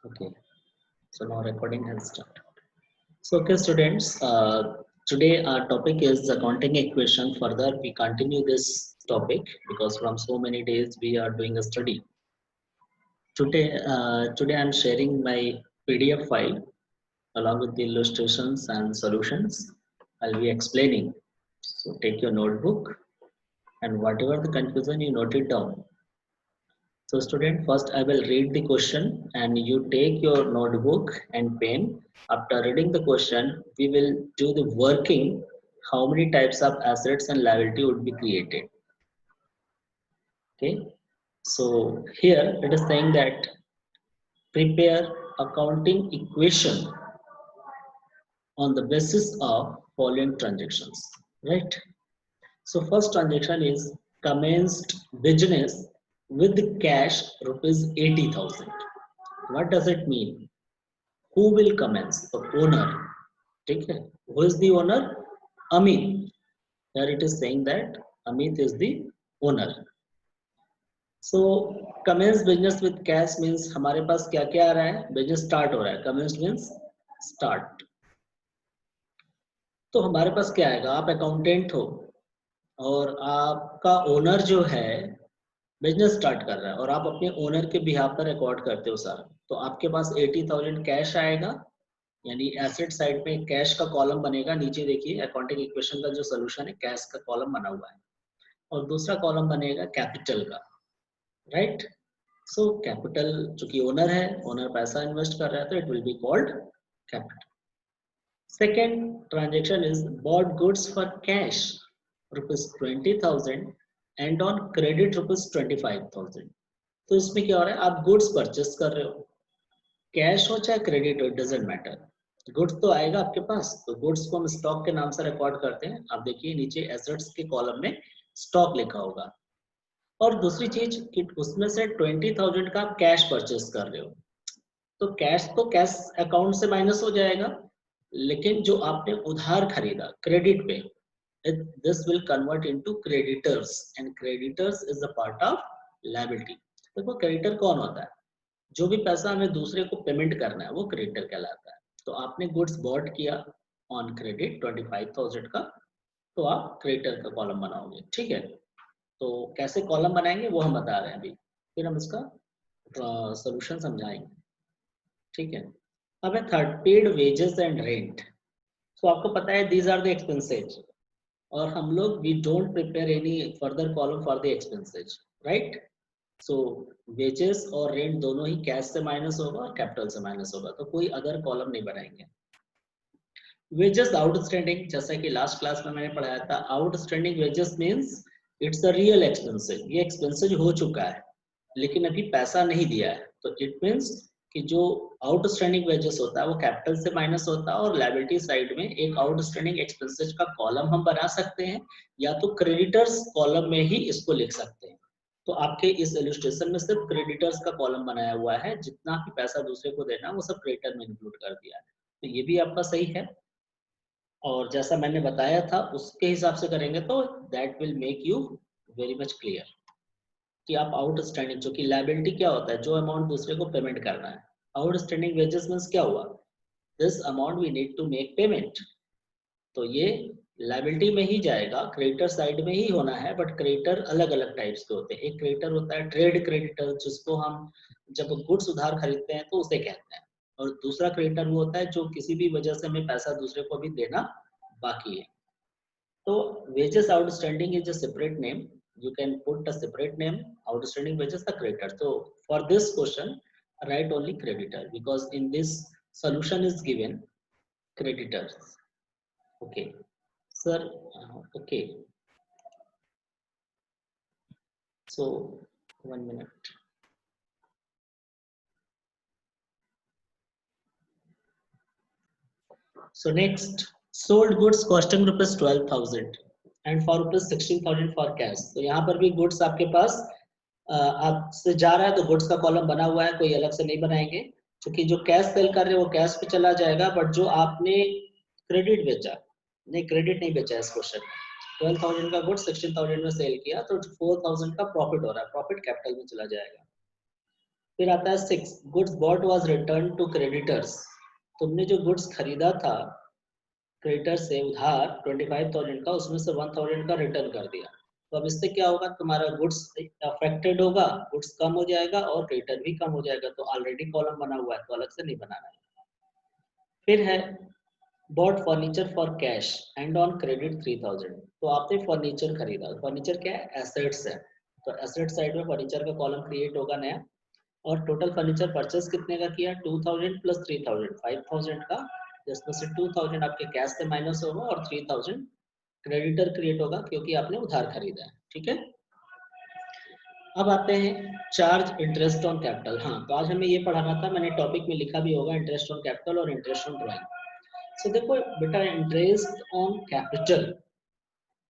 Okay, so now recording has started. So, okay, students, today our topic is accounting equation. Further, we continue this topic because from so many days we are doing a study. Today I'm sharing my PDF file along with the illustrations and solutions. I'll be explaining. So, take your notebook and whatever the confusion, you note it down. So student, first I will read the question and you take your notebook and pen. After reading the question, we will do the working, how many types of assets and liability would be created. Okay. So here it is saying that prepare accounting equation on the basis of following transactions. Right. So first transaction is commenced business with cash rupees 80,000. What does it mean? Who will commence? The owner. ठीक है? Who is the owner? Amit. Here it is saying that Amit is the owner. So commence business with cash means हमारे पास क्या क्या आ रहा है? Business start हो रहा है. Commence means start. तो हमारे पास क्या आएगा? आप अकाउंटेंट हो और आपका ओनर जो है बिजनेस स्टार्ट कर रहा है और आप अपने ओनर के बिहाफ पर रिकॉर्ड करते हो सर, तो आपके पास 80,000 कैश आएगा, यानी एसेट साइड में कैश का कॉलम बनेगा। नीचे देखिए अकाउंटिंग इक्वेशन का जो सोल्यूशन है, कैश का कॉलम बना हुआ है और दूसरा कॉलम बनेगा कैपिटल का। राइट। सो कैपिटल चूंकि ओनर है, ओनर पैसा इन्वेस्ट कर रहा है, तो it will be called capital. Second transaction is bought goods for cash ₹20,000 and on credit ₹25,000। तो इसमें क्या हो रहा है, आप गुड्स परचेस कर रहे हो, कैश हो चाहे क्रेडिट हो, इट डजेंट मैटर, गुड्स तो आएगा आपके पास। तो गुड्स को हम स्टॉक के नाम से रिकॉर्ड करते हैं। आप देखिए नीचे एसेट्स के कॉलम में स्टॉक लिखा होगा। और दूसरी चीज कि उसमें से 20,000 का आप कैश परचेस कर रहे हो, तो कैश अकाउंट से माइनस हो जाएगा, लेकिन जो आपने उधार खरीदा क्रेडिट पे, this will convert into creditors and creditors is a part of liability। देखो क्रेडिटर कौन होता है? जो भी पैसा हमें दूसरे को पेमेंट करना है वो क्रेडिटर कहलाता है। तो आपने गुड्स बॉट किया ऑन क्रेडिट 25,000 का, तो आप क्रेडिटर का कॉलम बनाओगे। ठीक है, तो कैसे कॉलम बनाएंगे वो हम बता रहे हैं अभी, फिर हम इसका सोल्यूशन समझाएंगे। ठीक है, अब है third, paid wages and rent. तो आपको पता है दीज आर द एक्सपेंसेज, और हम लोग we don't prepare any further column for the expenses. Right. So wages और रेंट दोनों ही कैश से माइनस होगा और कैपिटल से माइनस होगा, तो कोई अदर कॉलम नहीं बनाएंगे। वेजेस आउटस्टैंडिंग, जैसा कि लास्ट क्लास में मैंने पढ़ाया था, outstanding wages means it's a real expenses. ये एक्सपेंसेस हो चुका है लेकिन अभी पैसा नहीं दिया है, तो इट मींस कि जो आउटस्टैंडिंग वेजेस होता है वो कैपिटल से माइनस होता है, और लायबिलिटी साइड में एक आउटस्टैंडिंग एक्सपेंसेस का कॉलम हम बना सकते हैं, या तो क्रेडिटर्स कॉलम में ही इसको लिख सकते हैं। तो आपके इस इलस्ट्रेशन में सिर्फ क्रेडिटर्स का कॉलम बनाया हुआ है, जितना भी पैसा दूसरे को देना वो सब क्रेडिटर में इंक्लूड कर दिया है। तो ये भी आपका सही है, और जैसा मैंने बताया था उसके हिसाब से करेंगे तो that will make you very much clear कि आप आउटस्टैंडिंग, जो कि लायबिलिटी क्या होता है, जो अमाउंट दूसरे को पेमेंट करना है। आउटस्टैंडिंग वेजेस मींस क्या हुआ, this amount we need to make payment, तो ये लायबिलिटी में ही जाएगा, क्रेडिटर साइड में ही होना है। बट क्रेडिटर अलग अलग टाइप्स के होते हैं। एक क्रेडिटर होता है ट्रेड क्रेडिटर, जिसको हम जब गुड्स उधार खरीदते हैं तो उसे कहते हैं, और दूसरा क्रेडिटर वो होता है जो किसी भी वजह से हमें पैसा दूसरे को भी देना बाकी है। तो wages outstanding is a separate name. You can put a separate name. Outstanding wages the creditor. So for this question, write only creditor, because in this solution is given creditors. Okay, sir. Okay. So 1 minute. So next, sold goods costing ₹12,000 and for ₹16,000 for cash। तो यहाँ पर भी goods आपके पास आपसे जा रहा है, तो गुड्स का कॉलम बना हुआ है, कोई अलग से नहीं बनाएंगे, क्योंकि जो कैश सेल कर रहे हैं वो कैश पे चला जाएगा। बट जो आपने क्रेडिट बेचा, नहीं क्रेडिट नहीं बेचा इस क्वेश्चन में, 12,000 का गुड्स 16,000 में सेल किया, तो 4,000 का प्रॉफिट हो रहा है, प्रॉफिट कैपिटल में चला जाएगा। फिर आता है 6, goods bought was return to creditors. तुमने जो गुड्स खरीदा था क्रेडिटर से उधार 25,000 का, उसमें से 1,000 का रिटर्न कर दिया। तो अब इससे क्या होगा, तुम्हारा गुड्स अफेक्टेड होगा, गुड्स कम हो जाएगा और क्रेडिटर भी कम हो जाएगा। तो ऑलरेडी कॉलम बना हुआ है तो अलग से नहीं बनाना है। फिर है bought furniture for cash and on credit 3,000। तो आपने फर्नीचर खरीदा, फर्नीचर क्या है, एसेट्स है। तो एसेट साइड में फर्नीचर का कॉलम क्रिएट होगा नया। और टोटल फर्नीचर परचेस कितने का किया, 2,000 प्लस 3,000, 5,000 का, जिसमें से 2,000 आपके कैश से माइनस होगा और 3,000 क्रेडिटर क्रिएट होगा क्योंकि आपने उधार खरीदा है। ठीक है, अब आते हैं चार्ज इंटरेस्ट ऑन कैपिटल। हाँ, तो आज हमें ये पढ़ाना था, मैंने टॉपिक में लिखा भी होगा, इंटरेस्ट ऑन कैपिटल और इंटरेस्ट ऑन ड्राइंग। सो देखो बेटा, इंटरेस्ट ऑन कैपिटल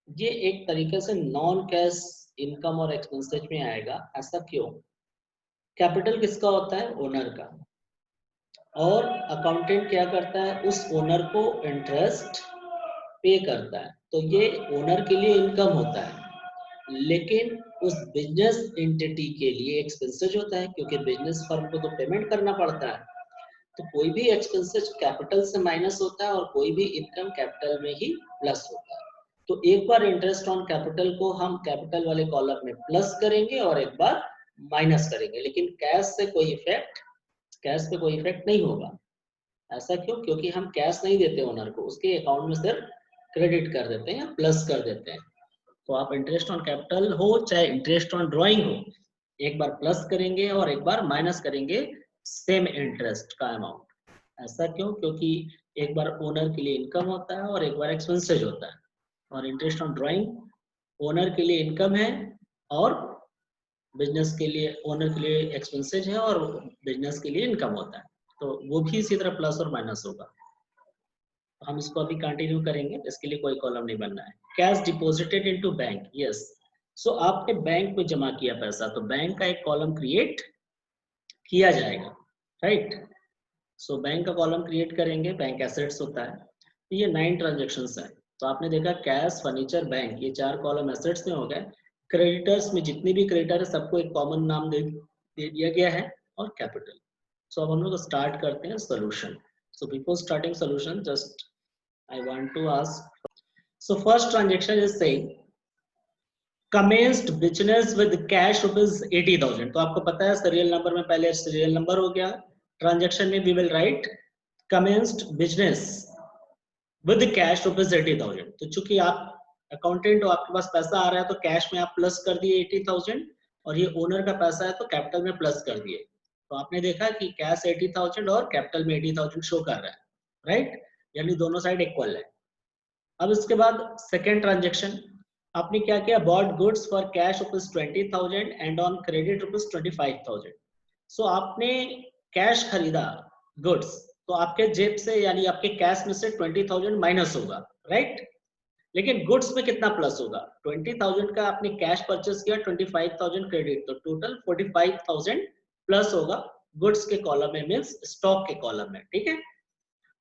ये एक तरीके से नॉन कैश इनकम और एक्सपेंसेस में आएगा। ऐसा क्यों? कैपिटल किसका होता है, ओनर का, और अकाउंटेंट क्या करता है, उस ओनर को इंटरेस्ट पे करता है। तो ये ओनर के लिए इनकम होता है, लेकिन उस बिजनेस एंटिटी के लिए एक्सपेंसेस होता है, क्योंकि बिजनेस फर्म को तो पेमेंट करना पड़ता है। तो कोई भी एक्सपेंसेस कैपिटल से माइनस होता है और कोई भी इनकम कैपिटल में ही प्लस होता है। तो एक बार इंटरेस्ट ऑन कैपिटल को हम कैपिटल वाले कॉलम में प्लस करेंगे और एक बार माइनस करेंगे, लेकिन कैश पे कोई इफेक्ट नहीं होगा। ऐसा क्यों? क्योंकि हम कैश नहीं देते ओनर को, उसके अकाउंट में सिर्फ क्रेडिट कर देते हैं या प्लस कर देते हैं। तो आप इंटरेस्ट ऑन कैपिटल हो चाहे इंटरेस्ट ऑन ड्राइंग हो, एक बार प्लस करेंगे और एक बार माइनस करेंगे सेम इंटरेस्ट का अमाउंट। ऐसा क्यों? क्योंकि एक बार ओनर के लिए इनकम होता है और एक बार एक्सपेंसेज होता है। और इंटरेस्ट ऑन ड्राइंग ओनर के लिए इनकम है और बिजनेस के लिए, ओनर के लिए एक्सपेंसेज है और बिजनेस के लिए इनकम होता है। तो वो भी इसी तरह प्लस और माइनस होगा। हम इसको अभी कंटिन्यू करेंगे, इसके लिए कोई कॉलम नहीं बनना है। Cash deposited into bank, yes. So आपने बैंक में जमा किया पैसा, तो बैंक का एक कॉलम क्रिएट किया जाएगा, राइट। सो बैंक का कॉलम क्रिएट करेंगे, बैंक एसेट्स होता है। तो ये 9 ट्रांजेक्शन्स हैं। तो आपने देखा कैश, फर्नीचर, बैंक, ये 4 कॉलम एसेट्स में हो गए। क्रेडिटर्स में जितनी भी क्रेडिटर है सबको एक कॉमन नाम दे दिया गया है, और कैपिटल। सो अब हम लोग स्टार्ट करते हैं solution. So before starting solution, just I want to ask. So first transaction is saying commenced business with cash rupees 80,000। तो आपको पता है सीरियल नंबर में पहले सीरियल नंबर हो गया। ट्रांजेक्शन में we will write commenced business with cash rupees 80,000। तो चूंकि आप अकाउंटेंट हो, आपके पास पैसा आ रहा है तो कैश में आप प्लस कर दिए 80,000, और ये ओनर का पैसा है तो कैपिटल में प्लस कर दिए। तो आपने देखा कि कैश 80,000 और कैपिटल में 80,000 शो कर रहा है, राइट, यानी दोनों साइड इक्वल है। अब इसके बाद सेकेंड ट्रांजेक्शन आपने क्या किया, bought goods for cash rupees 20,000 and on credit rupees 25,000। सो आपने कैश खरीदा गुड्स, तो आपके जेब से यानी आपके कैश में से 20,000 माइनस होगा, राइट। लेकिन गुड्स में कितना प्लस होगा, 20,000 का आपने कैश परचेस किया, 25,000 क्रेडिट, तो टोटल 45,000 प्लस होगा गुड्स के कॉलम में, मीन्स स्टॉक के कॉलम में, ठीक है।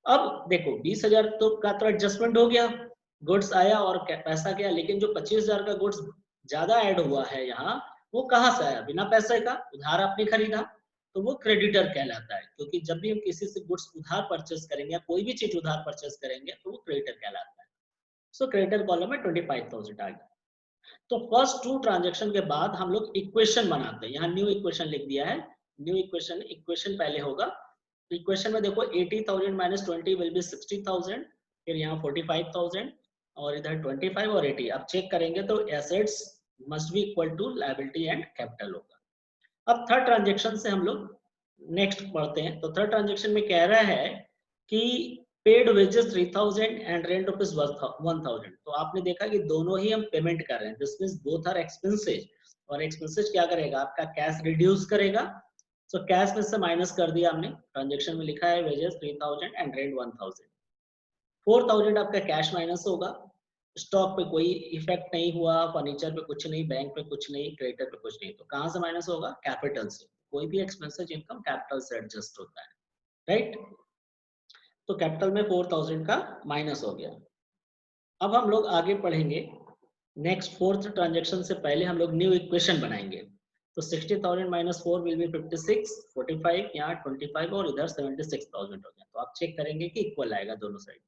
अब देखो 20,000 तो का तो एडजस्टमेंट हो गया, गुड्स आया और पैसा गया, लेकिन जो 25,000 का गुड्स ज्यादा ऐड हुआ है यहाँ, वो कहाँ से आया, बिना पैसे का, उधार आपने खरीदा, तो वो क्रेडिटर कहलाता है। क्योंकि जब भी हम किसी से गुड्स उधार परचेस करेंगे या कोई भी चीज उधार परचेस करेंगे तो वो क्रेडिटर कहलाता है। सो क्रेडिटर कॉलम में 25,000 आ गया। तो फर्स्ट 2 ट्रांजेक्शन के बाद हम लोग इक्वेशन बनाते हैं। यहाँ न्यू इक्वेशन लिख दिया है, न्यू इक्वेशन, इक्वेशन पहले होगा। इक्वेशन में देखो 80,000 माइनस 20 विल बी 60,000, फिर यहाँ 45,000 और इधर 25 और 80। अब चेक करेंगे तो assets must be equal to liability and capital होगा। अब थर्ड ट्रांजेक्शन से हम लोग नेक्स्ट पढ़ते हैं। तो थर्ड ट्रांजेक्शन में कह रहा है कि paid wages 3,000 and rent rupees 1,000। तो आपने देखा कि दोनों ही हम पेमेंट कर रहे हैं, this means both are expenses. और एक्सपेंसेस क्या करेगा, आपका कैश रिड्यूस करेगा। सो कैश में से माइनस कर दिया हमने, ट्रांजेक्शन में लिखा है वेजेस 3,000 एंड रेंट 1,000। 4,000 आपका कैश माइनस होगा। स्टॉक पे कोई इफेक्ट नहीं हुआ, फर्नीचर पे कुछ नहीं, बैंक पे कुछ नहीं, क्रेडिटर पे कुछ नहीं। तो कहां से माइनस होगा, कैपिटल से। कोई भी एक्सपेंसेस इनकम कैपिटल से एडजस्ट होता है, राइट। तो कैपिटल में 4,000 का माइनस हो गया। अब हम लोग आगे पढ़ेंगे। नेक्स्ट फोर्थ ट्रांजेक्शन से पहले हम लोग न्यू इक्वेशन बनाएंगे। तो 60,000 माइनस 4 विल बी 56, 45 यहाँ 25 और इधर 76,000 हो गया। तो आप चेक करेंगे कि इक्वल आएगा दोनों side.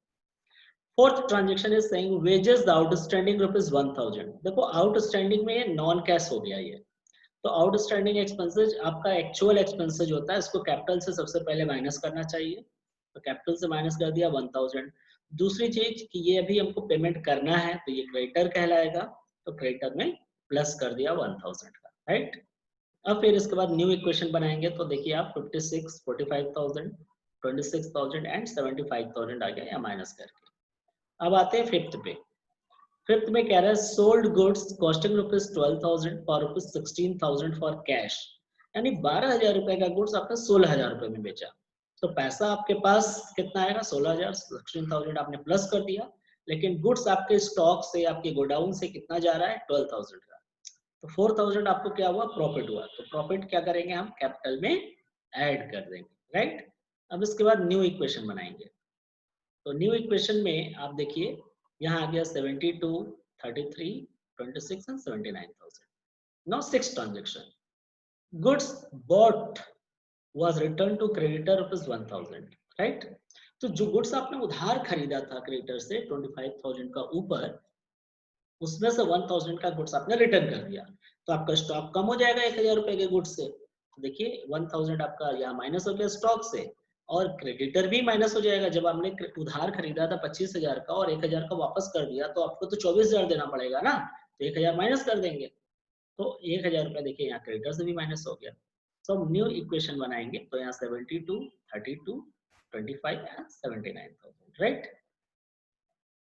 Fourth transaction is saying wages outstanding ₹1000। देखो आउटस्टैंडिंग में ये नॉन कैश हो गया ये। तो आउटस्टैंडिंग एक्सपेंसेस आपका एक्चुअल एक्सपेंसेस होता है, इसको कैपिटल से सबसे पहले माइनस करना चाहिए। तो कैपिटल से माइनस कर दिया 1000। दूसरी चीज कि ये अभी हमको पेमेंट करना है तो ये क्रेडिटर कहलाएगा, तो क्रेडिटर में प्लस कर दिया 1000 का, राइट। अब फिर इसके बाद न्यू इक्वेशन बनाएंगे तो देखिए आप 56, 45,000, 26,000 एंड 75,000 आ गया या माइनस करके। अब आते हैं फिफ्थ पे। फिफ्थ में कह रहा है sold goods costing ₹12,000 for ₹16,000 for cash, यानी 12,000 रुपए का गुड्स आपने 16,000 रुपए में बेचा। तो पैसा आपके पास कितना आएगा? 16,000, 16,000 आपने प्लस कर दिया, लेकिन गुड्स आपके स्टॉक से, आपके गोडाउन से कितना जा रहा है? 12,000 का। तो 4,000 आपको क्या हुआ? प्रॉफिट हुआ। तो प्रॉफिट क्या करेंगे हम? कैपिटल में ऐड कर देंगे, राइट। अब इसके बाद न्यू इक्वेशन बनाएंगे। तो न्यू इक्वेशन में आप देखिए यहाँ आ गया 72, 33, 26 and 79,000। Now six transaction, goods bought was return to creditor ₹1,000, right. तो जो गुड्स आपने उधार खरीदा था क्रेडिटर से 25,000 का ऊपर, उसमें से 1,000 का गुड्स आपने रिटर्न कर दिया, तो आपका स्टॉक कम हो जाएगा 1,000 रुपए के गुड्स से। तो देखिए 1,000 आपका यहाँ माइनस हो गया स्टॉक से, और क्रेडिटर भी माइनस हो जाएगा। जब आपने उधार खरीदा था 25,000 का और 1,000 का वापस कर दिया, तो आपको तो 24,000 देना पड़ेगा ना, तो 1,000 माइनस कर देंगे। तो 1,000 रुपए देखिए यहाँ क्रेडिटर से भी माइनस हो गया। तो हम न्यू इक्वेशन बनाएंगे तो यहाँ 72, 32, 25 एंड 79,000, राइट।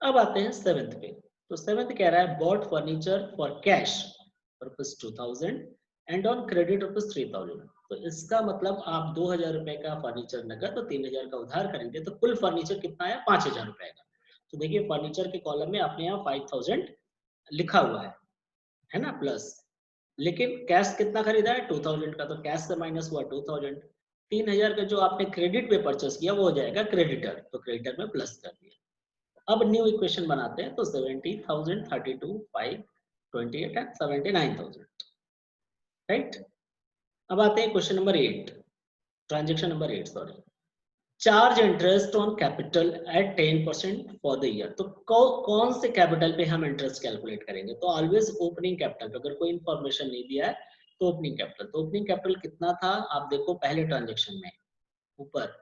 अब आते हैं सेवेंथ पे। तो सेवेंथ कह रहा है bought furniture for cash ₹2,000 and on credit ₹3,000। तो इसका मतलब आप 2,000 रुपए का फर्नीचर नकद और 3,000 का उधार खरीदे, तो कुल फर्नीचर कितना आया? 5,000 रुपए का। तो देखिए फर्नीचर के कॉलम में आपने यहाँ 5,000 लिखा हुआ है ना, प्लस। लेकिन कैश कितना खरीदा है? 2,000 का, तो कैश से माइनस हुआ 2,000। 3,000 का जो आपने क्रेडिट पे परचेस किया वो हो जाएगा क्रेडिटर, तो क्रेडिटर में प्लस कर दिया। अब न्यू इक्वेशन बनाते हैं तो 70,000, 32, 5, 28 एंड 79,000, राइट। अब आते हैं question number 8, transaction number 8, sorry. Charge interest on capital eight 10% for the year. तो कौन से कैपिटल पे हम इंटरेस्ट कैलकुलेट करेंगे? तो ऑलवेज ओपनिंग कैपिटल। अगर कोई इंफॉर्मेशन नहीं दिया है तो ओपनिंग कैपिटल। तो ओपनिंग कैपिटल कितना था? आप देखो पहले ट्रांजेक्शन में ऊपर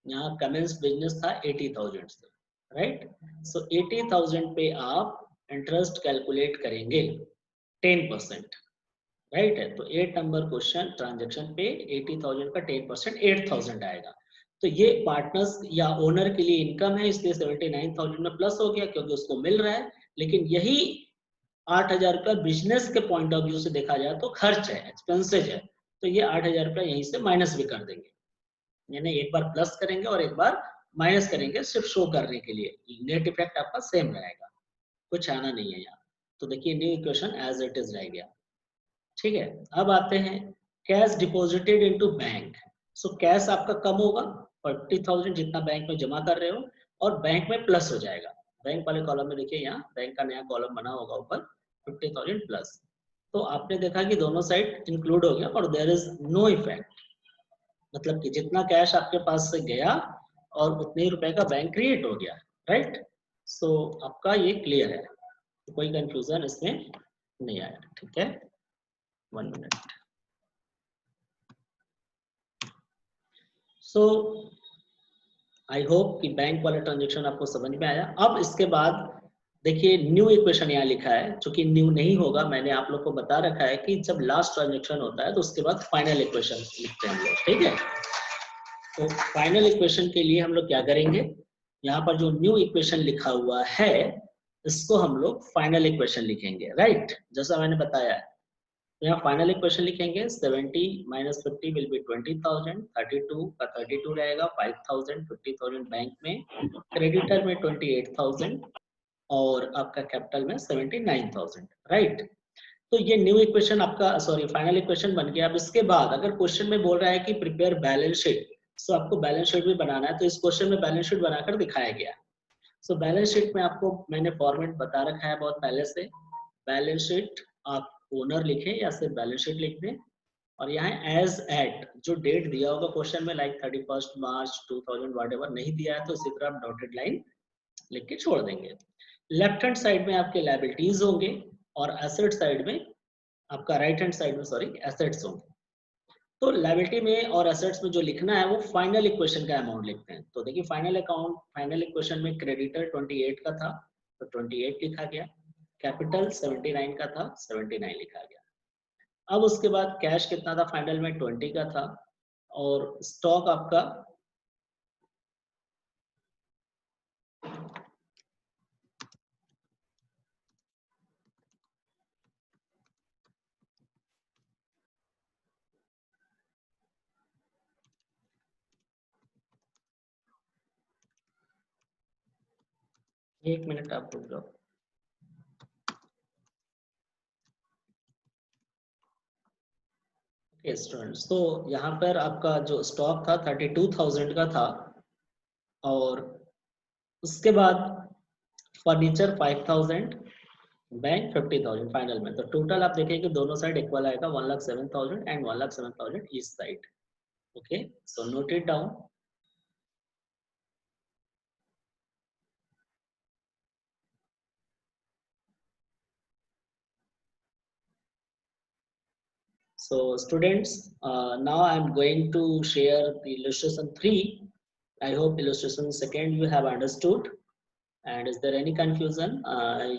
यहाँ कमेंस बिजनेस था 80,000 से, राइट। सो 80,000 पे आप इंटरेस्ट कैलकुलेट करेंगे 10%, राइट है। तो 8 नंबर क्वेश्चन ट्रांजेक्शन पे 80,000 का 10% 8,000 आएगा। तो ये पार्टनर्स या ओनर के लिए इनकम है, इसलिए 79,000 में प्लस हो गया क्योंकि उसको मिल रहा है। लेकिन यही 8,000 रुपया बिजनेस के पॉइंट ऑफ व्यू से देखा जाए तो खर्च है, एक्सपेंसेज है, तो ये 8,000 रुपया यहीं से माइनस भी कर देंगे। यानी एक बार प्लस करेंगे और एक बार माइनस करेंगे, सिर्फ शो करने के लिए। नेट इफेक्ट आपका सेम रहेगा, कुछ आना नहीं है यहाँ। तो देखिए new equation as it is रह गया, ठीक है। अब आते हैं cash deposited into bank. So cash आपका कम होगा 40,000 जितना बैंक में जमा कर रहे हो, और बैंक में प्लस हो जाएगा। बैंक वाले कॉलम में देखिए यहाँ बैंक का नया कॉलम बना होगा ऊपर 50,000 प्लस। तो आपने देखा कि दोनों साइड इंक्लूड हो गया और देयर इज नो इफेक्ट, मतलब कि जितना कैश आपके पास से गया और उतने ही रुपए का बैंक क्रिएट हो गया, राइट। सो आपका ये क्लियर है, तो कोई कंफ्यूजन इसमें नहीं आया, ठीक है। 1 मिनट। सो आई होप कि बैंक वाला ट्रांजेक्शन आपको समझ में आया। अब इसके बाद देखिए न्यू इक्वेशन यहाँ लिखा है, चूंकि न्यू नहीं होगा, मैंने आप लोग को बता रखा है कि जब लास्ट ट्रांजेक्शन होता है तो उसके बाद फाइनल इक्वेशन लिखते हैं हम लोग, ठीक है। तो फाइनल इक्वेशन के लिए हम लोग क्या करेंगे? यहाँ पर जो न्यू इक्वेशन लिखा हुआ है इसको हम लोग फाइनल इक्वेशन लिखेंगे, राइट, जैसा मैंने बताया है। यहाँ फाइनल इक्वेशन लिखेंगे 70 माइनस 50 विल बी 20,000, 32 का 32 रहेगा, 5,000, 50,000 बैंक में, क्रेडिटर में 28,000 और आपका कैपिटल में 79,000, राइट। तो ये न्यू इक्वेशन आपका, सॉरी, फाइनल इक्वेशन बन गया। अब इसके बाद अगर क्वेश्चन में बोल रहा है कि प्रिपेयर बैलेंस शीट, सो आपको बैलेंस शीट भी बनाना है, तो इस क्वेश्चन में बैलेंस शीट बनाकर दिखाया गया। सो बैलेंस शीट में आपको मैंने फॉर्मेट बता रखा है बहुत पहले से। बैलेंस शीट आप ओनर लिखें या सिर्फ बैलेंस शीट लिख दें, और यहाँ एज एट जो डेट दिया होगा क्वेश्चन में लाइक 31 मार्च 2000 whatever नहीं दिया है तो इसी तरह आप डॉटेड लाइन लिख के छोड़ देंगे। लेफ्ट हैंड साइड में आपके लायबिलिटीज होंगे और एसेट साइड में आपका राइट हैंड साइड में सॉरी एसेट्स होंगे। तो लायबिलिटी में और एसेट्स में जो लिखना है वो फाइनल इक्वेशन का अमाउंट लिखते हैं। तो देखिए फाइनल इक्वेशन में क्रेडिटर 28 का था तो 28 लिखा गया, कैपिटल 79 का था 79 लिखा गया। अब उसके बाद कैश कितना था फाइनल में 20 का था और स्टॉक आपका एक मिनट आप रुक जाओ। ओके स्टूडेंट्स, तो यहाँ पर आपका जो स्टॉक था 32,000 का था और उसके बाद फर्नीचर 5,000, बैंक 50,000 फाइनल में। तो टोटल आप देखें कि दोनों साइड इक्वल आएगा 1,07,000 and 1,07,000 each side. Okay so note it down. So students, now I'm going to share the illustration 3. I hope illustration second you have understood. And is there any confusion?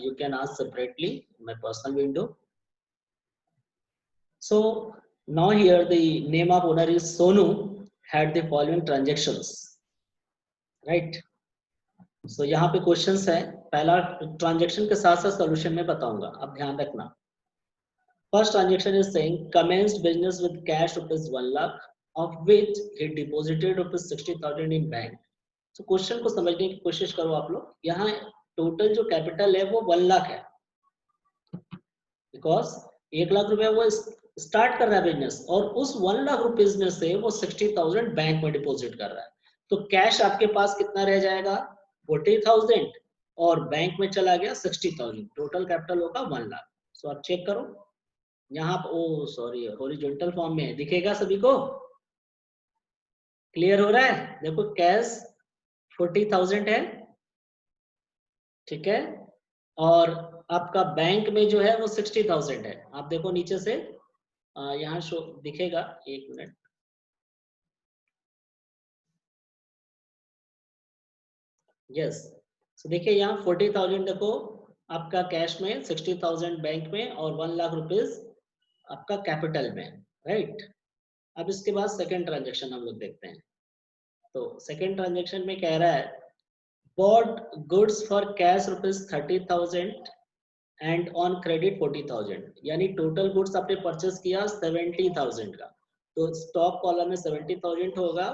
You can ask separately in my personal window. So now here the name of owner is Sonu, had the following transactions, right? So यहाँ पे questions है, पहला transaction के साथ साथ solution में बताऊंगा, आप ध्यान रखना। First transaction is saying commenced business with cash rupees 1 lakh of which he deposited rupees 60,000 in bank. तो क्वेश्चन को समझने की कोशिश करो आप लोग। यहाँ टोटल जो कैपिटल है वो 1 लाख है, बिकॉज 1 लाख रुपया वो स्टार्ट कर रहा है बिजनेस और उस 1 लाख रुपीज में से वो 60,000 बैंक में डिपॉजिट कर रहा है। तो कैश आपके पास कितना रह जाएगा 40,000 और बैंक में चला गया 60,000, टोटल कैपिटल होगा 1 लाख। सो आप चेक करो यहाँ ओ सॉरी हॉरिजॉन्टल फॉर्म में दिखेगा सभी को, क्लियर हो रहा है? देखो कैश 40,000 है, ठीक है, और आपका बैंक में जो है वो 60,000 है। आप देखो नीचे से यहाँ शो दिखेगा, एक मिनट, यस। सो देखिए यहाँ 40,000 देखो आपका कैश में, 60,000 बैंक में और 1 लाख रुपीज आपका कैपिटल में, राइट। अब इसके बाद सेकंड ट्रांजेक्शन हम लोग देखते हैं। तो सेकंड ट्रांजेक्शन में कह रहा है bought goods for cash rupees 30,000 and on credit 40,000, यानी टोटल गुड्स आपने परचेस किया 70,000 का। तो स्टॉक कॉलम में 70,000 होगा,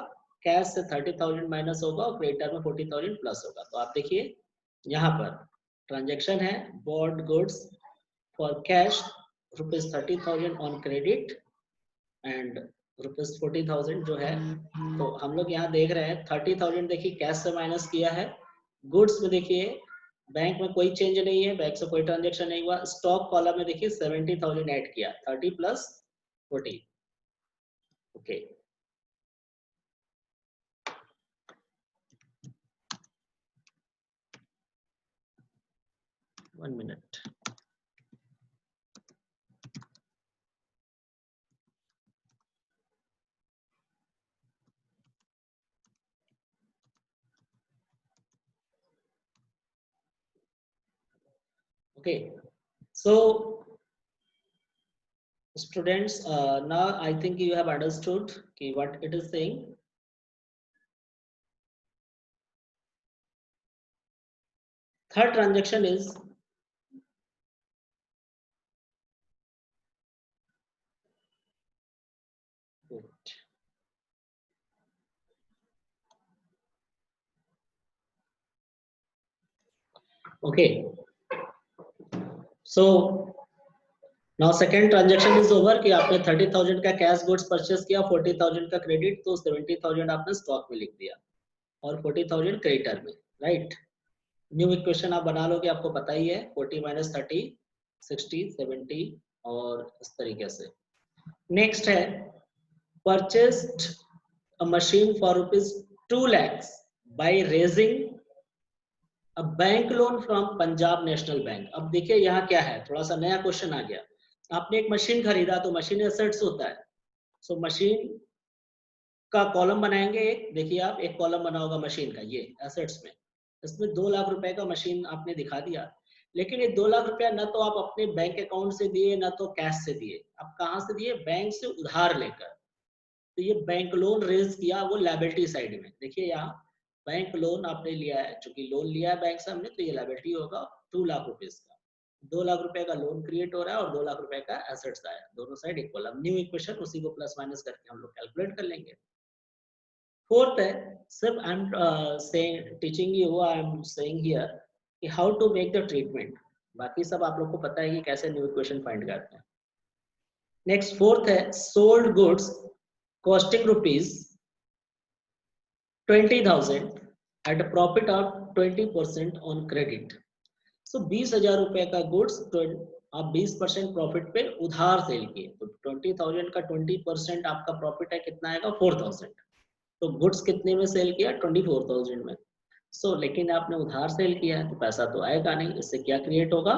कैश से 30,000 माइनस होगा और क्रेडिटर में 40,000 प्लस होगा। तो आप देखिए यहाँ पर ट्रांजैक्शन है bought goods for cash rupees 30,000 on credit and rupees 40,000 जो है। तो हम लोग यहाँ देख रहे हैं 30,000 देखिए कैश से माइनस किया है, गुड्स में देखिए बैंक में कोई चेंज नहीं है, बैंक से कोई ट्रांजैक्शन नहीं हुआ। स्टॉक कॉलम में देखिए 70,000 ऐड किया, 30 plus 40। Okay one minute. Okay so students, now I think you have understood what it is saying. Third transaction is okay. So now second transaction is over कि आपने 30,000 का cash goods purchase किया, 40,000 का credit, तो 70,000 आपने stock में लिख दिया और 40,000 क्रेडिटर में, राइट। न्यू इक्वेशन आप बना लो कि आपको पता ही है 40 माइनस 30 60 70 और इस तरीके से। नेक्स्ट है purchased a machine for ₹2 lakhs by raising a bank loan from Punjab national bank. अब देखिए यहाँ क्या है, थोड़ा सा नया क्वेश्चन आ गया। आपने एक मशीन खरीदा तो मशीन एसेट्स होता है। सो मशीन का कॉलम बनाएंगे, एक देखिए आप एक कॉलम बना होगा मशीन का, ये एसेट्स में। इसमें 2 लाख रुपए का मशीन आपने दिखा दिया, लेकिन ये 2 लाख रुपया ना तो आप अपने बैंक अकाउंट से दिए ना तो कैश से दिए, आप कहाँ से दिए, बैंक से उधार लेकर। तो ये बैंक लोन रेज किया वो लायबिलिटी साइड में। देखिए यहाँ बैंक लोन आपने लिया है, चूंकि लोन लिया है बैंक से हमने, तो ये लायबिलिटी होगा 2 लाख रुपीज का। 2 लाख रुपए का लोन क्रिएट हो रहा है और 2 लाख रुपए का एसेट्स आया, दोनों साइड इक्वल। अब न्यू इक्वेशन उसी को प्लस माइनस करके हम लोग कैलकुलेट कर लेंगे। फोर्थ है, सिर्फ I am saying teaching you, I am saying here कि how to make the treatment. बाकी सब आप लोग को पता है कि कैसे न्यू इक्वेशन फाइंड करते हैं। नेक्स्ट फोर्थ है sold goods costing ₹20,000 at a profit of 20% on credit. So 20,000 रुपए का गुड्स आप 20% प्रॉफिट पे उधार सेल किए, तो 20,000 का 20% आपका प्रॉफिट है, कितना आएगा 4,000। तो गुड्स कितने में सेल किया, 24,000 में। सो लेकिन आपने उधार सेल किया है तो पैसा तो आएगा नहीं, इससे क्या क्रिएट होगा,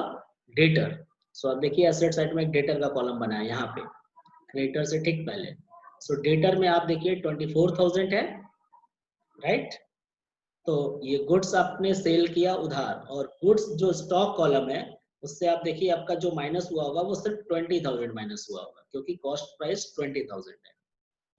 डेटर। सो अब देखिए एसेट साइड में एक डेटर का कॉलम बना है यहाँ पे, क्रेडिटर से ठीक पहले। सो डेटर में आप देखिए 24,000 है, राइट। तो ये गुड्स आपने सेल किया उधार, और गुड्स जो स्टॉक कॉलम है उससे आप देखिए आपका जो माइनस हुआ होगा वो सिर्फ 20,000 माइनस हुआ होगा, क्योंकि कॉस्ट प्राइस 20,000 है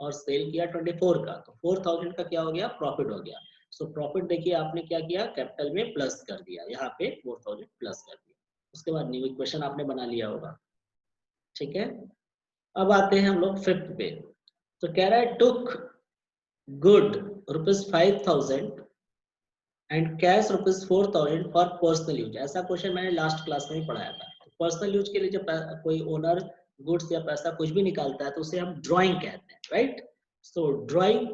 और सेल किया 24 का, तो 4,000 का क्या हो गया, प्रॉफिट हो गया। सो प्रॉफिट देखिए आपने क्या किया, कैपिटल में प्लस कर दिया, यहाँ पे 4,000 प्लस कर दिया। उसके बाद न्यू इक्वेशन आपने बना लिया होगा, ठीक है। अब आते हैं हम लोग फिफ्थ पे। तो कह रहा है took good ₹5,000 and cash ₹4,000 for personal use. ऐसा क्वेश्चन मैंने लास्ट क्लास में ही पढ़ाया था। तो पर्सनल यूज के लिए जब कोई ओनर गुड्स या पैसा कुछ भी निकालता है तो उसे हम ड्राइंग कहते हैं, राइट। सो ड्राइंग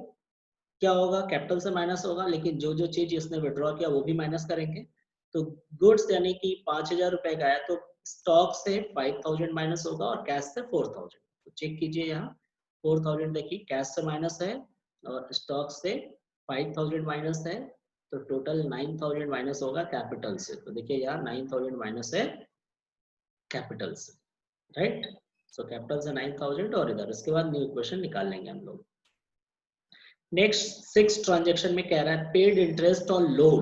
क्या होगा, कैपिटल से माइनस होगा, लेकिन जो जो चीज इसने विड्रॉ किया वो भी माइनस करेंगे। तो गुड्स यानी कि 5,000 रुपए का है, तो स्टॉक से 5,000 माइनस होगा और कैश से 4,000। तो चेक कीजिए यहाँ 4,000 देखिए कैश से माइनस है और स्टॉक से 5,000 माइनस है, तो टोटल 9,000 माइनस होगा कैपिटल से। तो देखिए यहाँ 9,000 माइनस है कैपिटल से, राइट। सो कैपिटल से 9,000 और इधर, इसके बाद न्यू इक्वेशन निकाल लेंगे हम लोग। नेक्स्ट 6 ट्रांजेक्शन में कह रहा है पेड इंटरेस्ट ऑन लोन।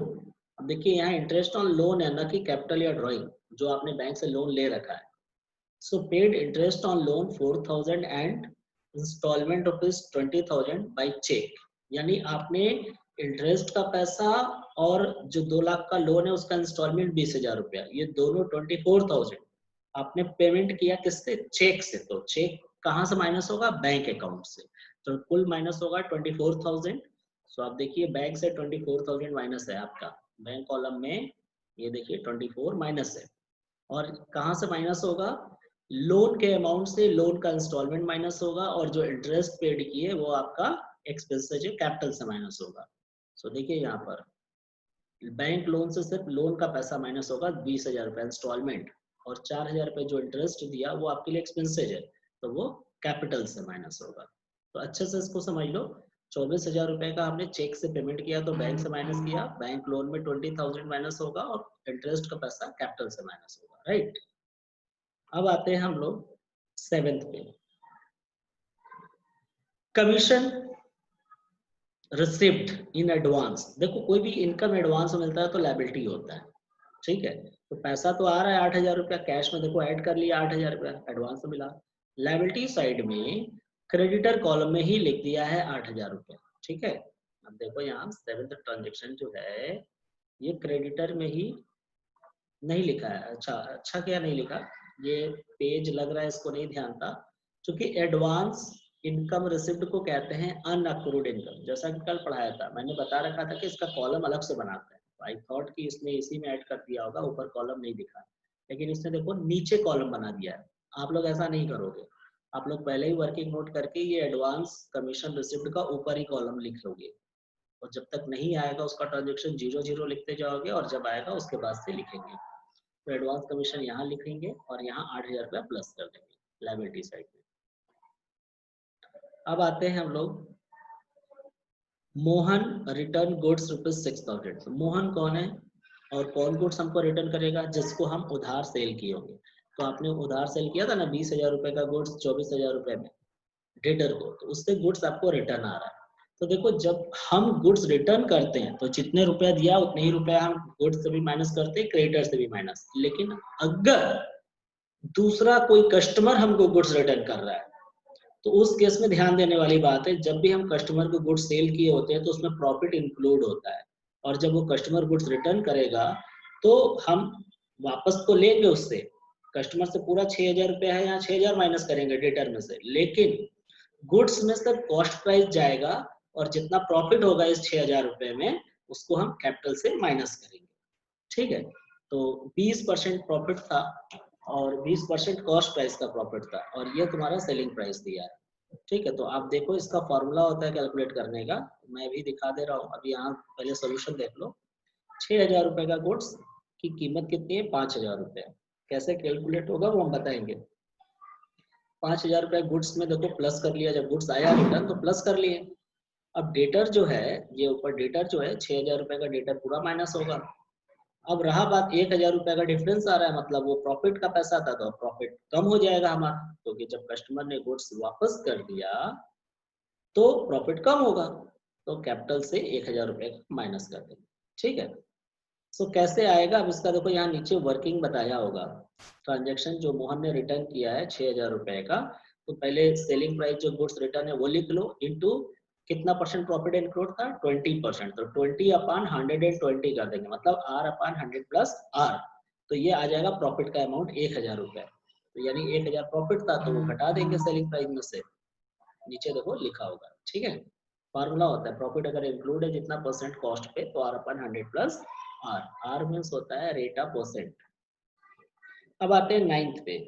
अब देखिए यहाँ इंटरेस्ट ऑन लोन है, ना कि कैपिटल या ड्राइंग, जो आपने बैंक से लोन ले रखा है। So paid interest on loan 4,000 and installment ₹20,000 by cheque. यानी आपने इंटरेस्ट का पैसा और जो 2 लाख का लोन है उसका इंस्टॉलमेंट 20,000 रुपया, ये दोनों 24,000 आपने पेमेंट किया किससे, चेक से। तो चेक कहाँ से माइनस होगा, बैंक अकाउंट से। तो कुल माइनस होगा 24,000। सो आप देखिए बैंक से 24,000 माइनस है आपका, बैंक कॉलम में ये देखिए 24 माइनस है। और कहाँ से माइनस होगा, लोन के अमाउंट से लोन का इंस्टॉलमेंट माइनस होगा, और जो इंटरेस्ट पेड किए वो आपका एक्सपेंसेस कैपिटल से माइनस होगा। सो देखिए यहाँ पर बैंक लोन से सिर्फ लोन का पैसा माइनस होगा 20,000 रुपए इंस्टॉलमेंट, और 4,000 रुपए जो इंटरेस्ट दिया वो आपके लिए एक्सपेंसेज है, तो वो कैपिटल से माइनस होगा। तो अच्छे से इसको समझ लो, 24,000 रुपए का आपने चेक से पेमेंट किया तो बैंक से माइनस किया, बैंक लोन में 20,000 माइनस होगा और इंटरेस्ट का पैसा कैपिटल से माइनस होगा, राइट। अब आते हैं हम लोग 7th पे, कमीशन रिसिव्ड इन एडवांस। देखो कोई भी इनकम एडवांस में मिलता है तो लायबिलिटी होता है, ठीक है। तो पैसा तो आ रहा है 8,000 रुपया कैश में, देखो ऐड कर लिया 8,000 रुपया एडवांस में मिला। लायबिलिटी साइड में क्रेडिटर कॉलम में ही लिख दिया है 8,000 रुपया, ठीक है। अब देखो यहाँ 7th ट्रांजेक्शन जो है ये क्रेडिटर में ही नहीं लिखा है। अच्छा अच्छा क्या नहीं लिखा, ये पेज लग रहा है इसको नहीं ध्यान था, क्योंकि एडवांस इनकम रिसिप्ट को कहते हैं अनअक्रूड इनकम। जैसा कि कल पढ़ाया था, मैंने बता रखा था कि इसका कॉलम अलग से बनाते हैं। आई थॉट कि इसने इसी में ऐड कर दिया होगा, ऊपर कॉलम नहीं दिखा, लेकिन इसने देखो नीचे कॉलम बना दिया है। आप लोग ऐसा नहीं करोगे, आप लोग पहले ही वर्किंग नोट करके ये एडवांस कमीशन रिसिप्ट का ऊपर ही कॉलम लिख लोगे, और जब तक नहीं आएगा उसका ट्रांजेक्शन 0 0 लिखते जाओगे, और जब आएगा उसके बाद से लिखेंगे। तो एडवांस कमीशन यहाँ लिखेंगे और यहाँ 8,000 रुपया प्लस कर देंगे लायबिलिटी साइड में। अब आते हैं हम लोग, मोहन रिटर्न गुड्स ₹6,000। मोहन कौन है और कौन गुड्स हमको रिटर्न करेगा? जिसको हम उधार सेल किए होंगे। तो आपने उधार सेल किया था ना 20,000 रुपए का गुड्स 24,000 रुपए में डेटर को, तो उससे गुड्स आपको रिटर्न आ रहा है। तो देखो जब हम गुड्स रिटर्न करते हैं तो जितने रुपया दिया उतने ही रुपया हम गुड्स से भी माइनस करते हैं, क्रेडिटर से भी माइनस। लेकिन अगर दूसरा कोई कस्टमर हमको गुड्स रिटर्न कर रहा है तो उस केस में ध्यान देने वाली बात है, जब भी हम कस्टमर को गुड्स सेल किए होते हैं तो उसमें प्रॉफिट इंक्लूड होता है, और जब वो कस्टमर गुड्स रिटर्न करेगा तो हम वापस तो लेंगे उससे, कस्टमर से पूरा 6,000 रुपया है, यहाँ 6,000 माइनस करेंगे डेटर में से, लेकिन गुड्स में से कॉस्ट प्राइस जाएगा और जितना प्रॉफिट होगा इस 6,000 रुपए में उसको हम कैपिटल से माइनस करेंगे। ठीक है, तो 20% प्रॉफिट था और 20% कॉस्ट प्राइस का प्रॉफिट था, और ये तुम्हारा सेलिंग प्राइस दिया है। ठीक है, तो आप देखो इसका फॉर्मूला होता है कैलकुलेट करने का, मैं भी दिखा दे रहा हूँ। अभी यहाँ पहले सोल्यूशन देख लो। 6,000 रुपए का गुड्स की कीमत कितनी है? 5,000 रुपए। कैसे कैलकुलेट होगा वो हम बताएंगे। 5,000 रुपए गुड्स में देखो प्लस कर लिया, जब गुड्स आया रिटर्न तो प्लस कर लिए। अब डेटर जो है, ये ऊपर डेटर जो है 6,000 रुपए का डेटर पूरा माइनस होगा। अब रहा बात 1,000 रुपए का डिफरेंस आ रहा है, मतलब वो प्रॉफिट का पैसा था, तो प्रॉफिट कम हो जाएगा हमारा, क्योंकि जब कस्टमर ने गुड्स वापस कर दिया तो प्रॉफिट कम होगा, तो कैपिटल से 1,000 रुपए माइनस कर देंगे। ठीक है, सो कैसे आएगा? अब इसका देखो यहाँ नीचे वर्किंग बताया होगा। ट्रांजेक्शन जो मोहन ने रिटर्न किया है 6,000 रुपए का, तो पहले सेलिंग प्राइस जो गुड्स रिटर्न है वो लिख लो, इनटू कितना परसेंट प्रॉफिट इंक्लूड था? 20%। तो 20/120 कर देंगे, मतलब R/100 प्लस R। तो ये आ जाएगा प्रॉफिट का अमाउंट 1,000 रुपए। तो यानी 1,000 प्रॉफिट था तो वो घटा देंगे सेलिंग प्राइस में से, नीचे देखो लिखा होगा। ठीक है, फार्मूला होता है प्रॉफिट अगर इंक्लूड है जितना परसेंट कॉस्ट पे, तो R/100 plus R। R means होता है रेट ऑफ परसेंट। अब आते हैं 9th पे,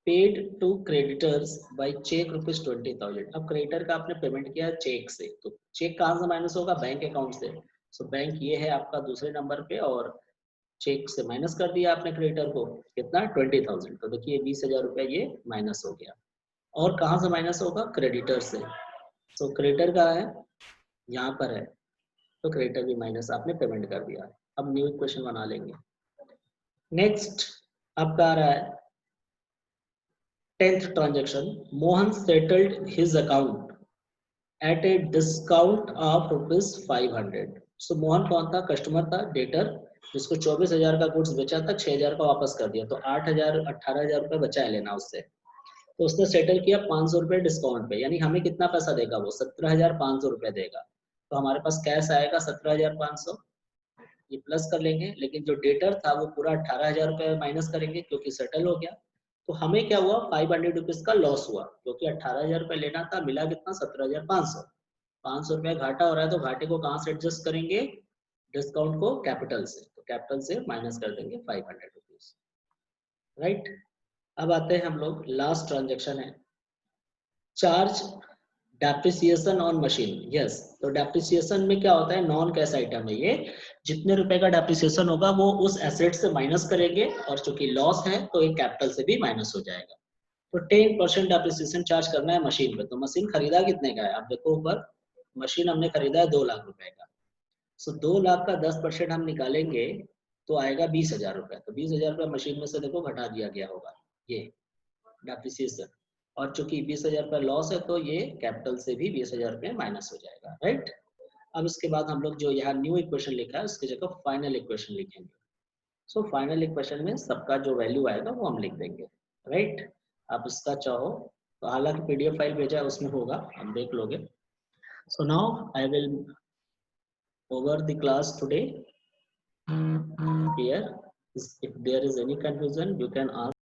paid to creditors by cheque ₹20,000। अब क्रेडिटर का आपने पेमेंट किया चेक से, तो चेक कहाँ से माइनस होगा? बैंक अकाउंट से। सो बैंक ये है आपका दूसरे नंबर पे, और चेक से माइनस कर दिया आपने क्रेडिटर को, कितना? 20,000। तो देखिए 20,000 रुपए ये माइनस हो गया। और कहाँ से माइनस होगा? क्रेडिटर से। सो क्रेडिटर कहाँ है? यहाँ पर है, तो क्रेडिटर भी माइनस आपने पेमेंट कर दिया। अब न्यू इक्वेशन बना लेंगे। नेक्स्ट आपका आ रहा है 10th transaction, Mohan settled his account at a discount of ₹500। सो मोहन कौन था? कस्टमर था, डेटर, जिसको 24,000 का गुड्स बेचा था, 6,000 का वापस कर दिया, तो 8,000 18,000 रुपए बचा है लेना उससे। तो उसने सेटल किया 500 रुपए डिस्काउंट पे, यानी हमें कितना पैसा देगा वो? 17,500 रुपए देगा। तो हमारे पास कैश आएगा 17,500, ये प्लस कर लेंगे, लेकिन जो डेटर था वो पूरा 18,000 रुपए माइनस करेंगे क्योंकि सेटल हो गया। तो हमें क्या हुआ? 500 रुपीज का लॉस हुआ, क्योंकि 18,000 रुपए लेना था, मिला कितना? 17,500। 500 रुपए घाटा हो रहा है, तो घाटे को कहाँ से एडजस्ट करेंगे? डिस्काउंट को कैपिटल से, तो कैपिटल से माइनस कर देंगे 500 रुपीज। राइट, अब आते हैं हम लोग, लास्ट ट्रांजेक्शन है, charge depreciation on machine. Yes, तो डेप्रिसिएशन में क्या होता है? नॉन कैश आइटम है ये। जितने रुपए का डेप्रिसिएशन होगा वो उस एसेट से माइनस करेंगे, और चूंकि लॉस है तो एक कैपिटल से भी माइनस हो जाएगा। तो 10% डेप्रिसिएशन चार्ज करना है मशीन पे। तो मशीन खरीदा कितने का है? आप देखो ऊपर, मशीन हमने खरीदा है 2 लाख रुपए का। सो 2 लाख का 10% हम निकालेंगे तो आएगा 20,000 रुपए। तो 20,000 रुपए मशीन में से देखो घटा दिया गया होगा, ये डेप्रिसिएशन। और चूंकि 20,000 रुपए लॉस है तो ये कैपिटल से भी 20,000 रुपए माइनस हो जाएगा। राइट, अब इसके बाद हम लोग जो यहाँ न्यू इक्वेशन लिखा है उसकी जगह फाइनल इक्वेशन लिखेंगे। सो फाइनल इक्वेशन में सबका जो वैल्यू आएगा वो हम लिख देंगे। राइट, आप इसका चाहो तो, हालांकि पीडीएफ फाइल भेजा है उसमें होगा, आप देख लोगे। So now I will over the class today here. If there is any confusion you can ask.